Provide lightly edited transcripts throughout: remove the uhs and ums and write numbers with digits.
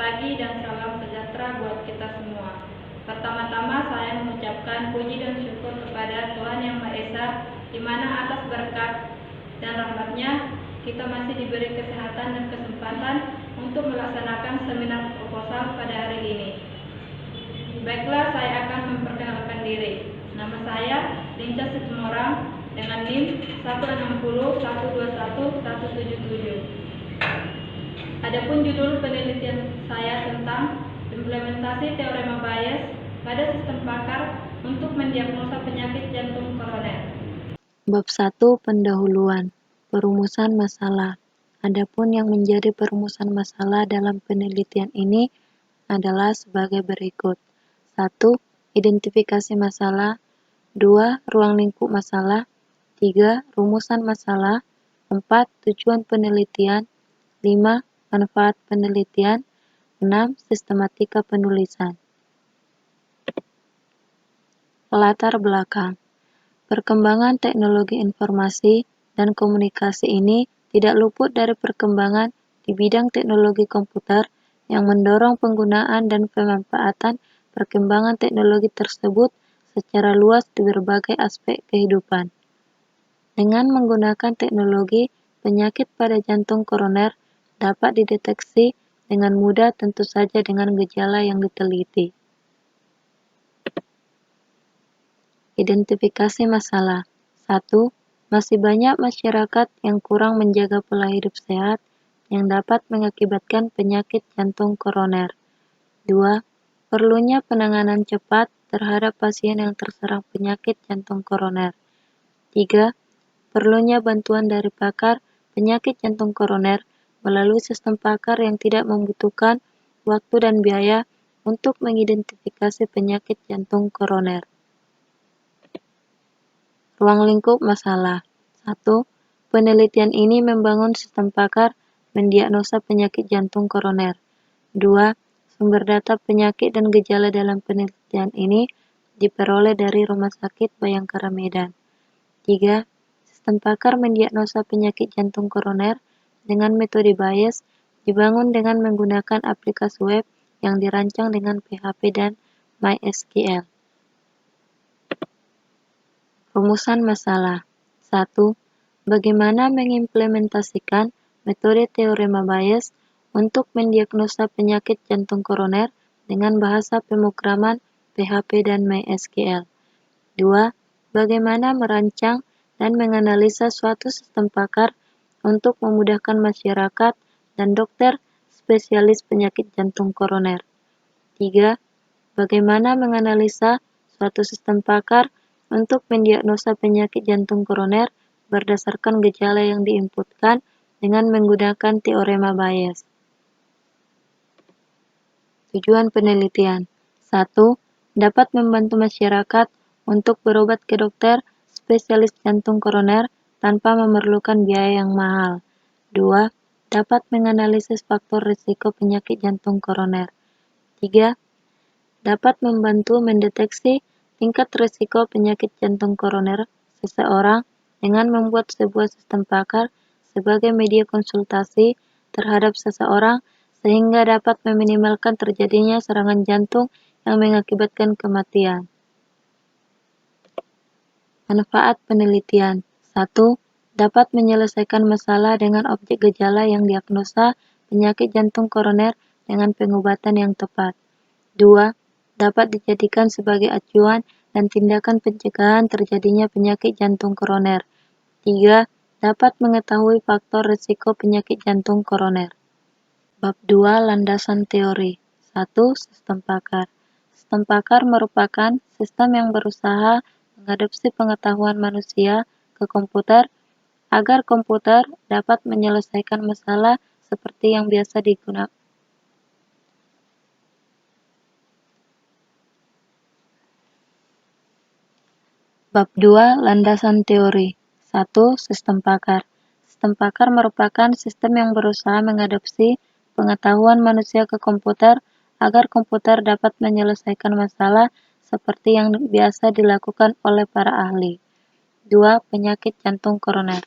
pagi dan salam sejahtera buat kita semua. Pertama-tama saya mengucapkan puji dan syukur kepada Tuhan Yang Maha Esa, di mana atas berkat dan rahmat-Nya kita masih diberi kesehatan dan kesempatan untuk melaksanakan seminar proposal pada hari ini. Baiklah, saya akan memperkenalkan diri. Nama saya Linca Situmorang dengan NIM 160121177. Adapun judul penelitian saya tentang implementasi teorema Bayes pada sistem pakar untuk mendiagnosa penyakit jantung koroner. Bab 1 Pendahuluan. Perumusan masalah. Adapun yang menjadi perumusan masalah dalam penelitian ini adalah sebagai berikut. 1. Identifikasi masalah. 2. Ruang lingkup masalah. 3. Rumusan masalah. 4. Tujuan penelitian. 5. Manfaat penelitian. 6. Sistematika penulisan. Latar belakang. Perkembangan teknologi informasi dan komunikasi ini tidak luput dari perkembangan di bidang teknologi komputer yang mendorong penggunaan dan pemanfaatan perkembangan teknologi tersebut secara luas di berbagai aspek kehidupan. Dengan menggunakan teknologi, penyakit pada jantung koroner dapat dideteksi dengan mudah, tentu saja dengan gejala yang diteliti. Identifikasi masalah. 1. Masih banyak masyarakat yang kurang menjaga pola hidup sehat yang dapat mengakibatkan penyakit jantung koroner. 2. Perlunya penanganan cepat terhadap pasien yang terserang penyakit jantung koroner. 3. Perlunya bantuan dari pakar penyakit jantung koroner melalui sistem pakar yang tidak membutuhkan waktu dan biaya untuk mengidentifikasi penyakit jantung koroner. Ruang lingkup masalah. 1. Penelitian ini membangun sistem pakar mendiagnosa penyakit jantung koroner. 2. Sumber data penyakit dan gejala dalam penelitian ini diperoleh dari Rumah Sakit Bayangkara Medan. 3. Sistem pakar mendiagnosa penyakit jantung koroner dengan metode Bayes dibangun dengan menggunakan aplikasi web yang dirancang dengan PHP dan MySQL. Rumusan masalah. 1. Bagaimana mengimplementasikan metode teorema Bayes untuk mendiagnosa penyakit jantung koroner dengan bahasa pemrograman PHP dan MySQL. 2. Bagaimana merancang dan menganalisa suatu sistem pakar untuk memudahkan masyarakat dan dokter spesialis penyakit jantung koroner. 3. Bagaimana menganalisa suatu sistem pakar untuk mendiagnosa penyakit jantung koroner berdasarkan gejala yang diinputkan dengan menggunakan teorema Bayes. Tujuan penelitian. 1. Dapat membantu masyarakat untuk berobat ke dokter spesialis jantung koroner tanpa memerlukan biaya yang mahal. 2. Dapat menganalisis faktor risiko penyakit jantung koroner. 3. Dapat membantu mendeteksi tingkat risiko penyakit jantung koroner seseorang dengan membuat sebuah sistem pakar sebagai media konsultasi terhadap seseorang sehingga dapat meminimalkan terjadinya serangan jantung yang mengakibatkan kematian. Manfaat penelitian. 1. Dapat menyelesaikan masalah dengan objek gejala yang diagnosa penyakit jantung koroner dengan pengobatan yang tepat. 2. Dapat dijadikan sebagai acuan dan tindakan pencegahan terjadinya penyakit jantung koroner. 3. Dapat mengetahui faktor risiko penyakit jantung koroner. Bab 2 Landasan teori. 1. Sistem pakar. Sistem pakar merupakan sistem yang berusaha mengadopsi pengetahuan manusia ke komputer agar komputer dapat menyelesaikan masalah seperti yang biasa digunakan. Bab 2 Landasan teori. 1. Sistem pakar. Sistem pakar merupakan sistem yang berusaha mengadopsi pengetahuan manusia ke komputer agar komputer dapat menyelesaikan masalah seperti yang biasa dilakukan oleh para ahli. 2. Penyakit jantung koroner.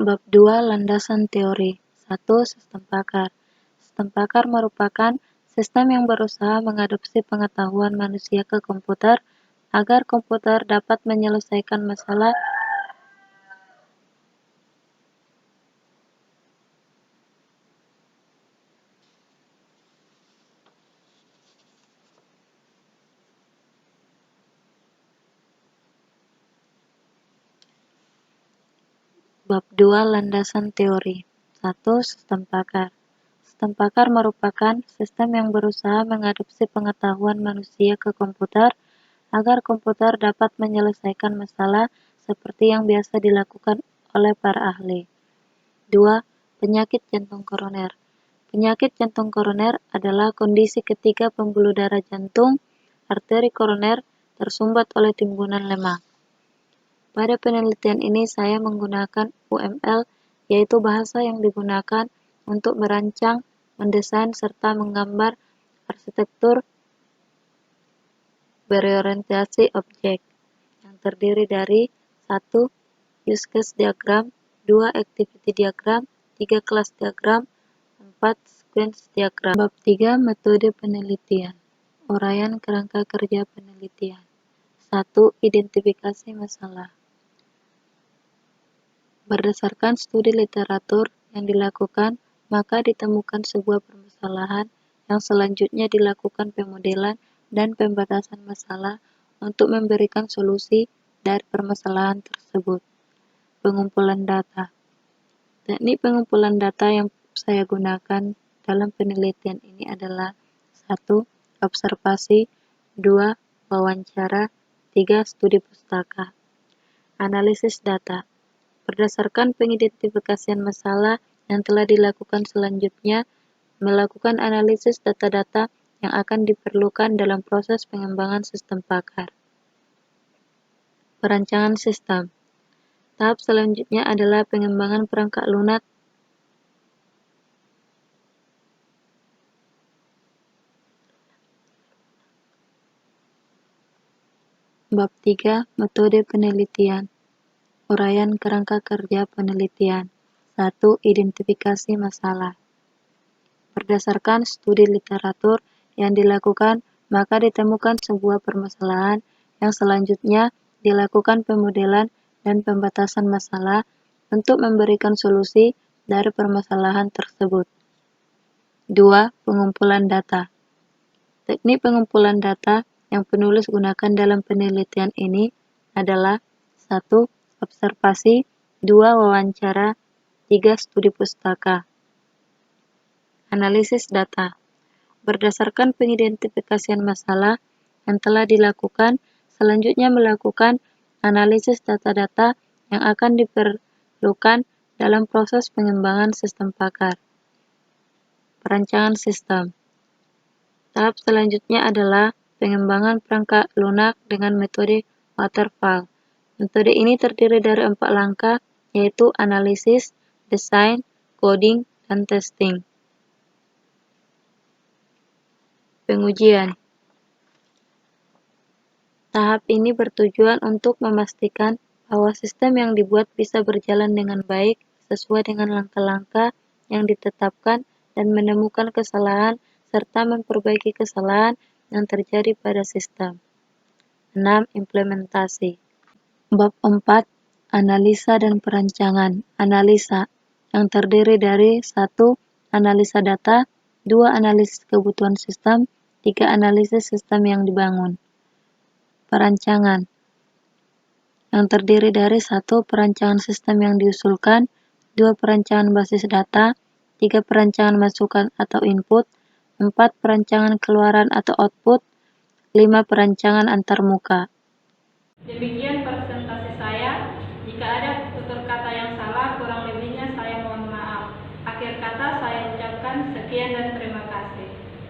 Bab 2 Landasan Teori 1. Sistem pakar. Sistem pakar merupakan sistem yang berusaha mengadopsi pengetahuan manusia ke komputer agar komputer dapat menyelesaikan masalah Bab 2 Landasan Teori 1. Sistem pakar. Sistem pakar merupakan sistem yang berusaha mengadopsi pengetahuan manusia ke komputer agar komputer dapat menyelesaikan masalah seperti yang biasa dilakukan oleh para ahli. 2. Penyakit jantung koroner. Penyakit jantung koroner adalah kondisi ketika pembuluh darah jantung, arteri koroner, tersumbat oleh timbunan lemak. Pada penelitian ini saya menggunakan UML, yaitu bahasa yang digunakan untuk merancang, mendesain, serta menggambar arsitektur berorientasi objek, yang terdiri dari 1. Use case diagram, 2. Activity diagram, 3. Class diagram, 4. Sequence diagram. Bab 3 Metode penelitian. Uraian kerangka kerja penelitian. 1. Identifikasi masalah. Berdasarkan studi literatur yang dilakukan, maka ditemukan sebuah permasalahan yang selanjutnya dilakukan pemodelan dan pembatasan masalah untuk memberikan solusi dari permasalahan tersebut. Pengumpulan data. Teknik pengumpulan data yang saya gunakan dalam penelitian ini adalah 1. Observasi, 2. Wawancara, 3. Studi pustaka. Analisis data. Berdasarkan pengidentifikasian masalah yang telah dilakukan selanjutnya, melakukan analisis data-data yang akan diperlukan dalam proses pengembangan sistem pakar. Perancangan sistem. Tahap selanjutnya adalah pengembangan perangkat lunak. Bab 3 Metode penelitian. Uraian kerangka kerja penelitian. 1. Identifikasi masalah. Berdasarkan studi literatur yang dilakukan, maka ditemukan sebuah permasalahan yang selanjutnya dilakukan pemodelan dan pembatasan masalah untuk memberikan solusi dari permasalahan tersebut. 2. Pengumpulan data. Teknik pengumpulan data yang penulis gunakan dalam penelitian ini adalah 1. Observasi, 2. Wawancara, 3. Studi pustaka. Analisis data. Berdasarkan pengidentifikasian masalah yang telah dilakukan, selanjutnya melakukan analisis data-data yang akan diperlukan dalam proses pengembangan sistem pakar. Perancangan sistem. Tahap selanjutnya adalah pengembangan perangkat lunak dengan metode waterfall. Metode ini terdiri dari 4 langkah, yaitu analisis, desain, coding, dan testing. Pengujian. Tahap ini bertujuan untuk memastikan bahwa sistem yang dibuat bisa berjalan dengan baik sesuai dengan langkah-langkah yang ditetapkan dan menemukan kesalahan serta memperbaiki kesalahan yang terjadi pada sistem. 6. Implementasi. Bab 4 Analisa dan perancangan. Analisa, yang terdiri dari 1. Analisa data, 2. Analisis kebutuhan sistem, 3. Analisis sistem yang dibangun. Perancangan, yang terdiri dari 1. Perancangan sistem yang diusulkan, 2. Perancangan basis data, 3. Perancangan masukan atau input, 4. Perancangan keluaran atau output, 5. Perancangan antarmuka. Demikian presentasi saya. Jika ada tutur kata yang salah, kurang lebihnya saya mohon maaf. Akhir kata saya ucapkan sekian dan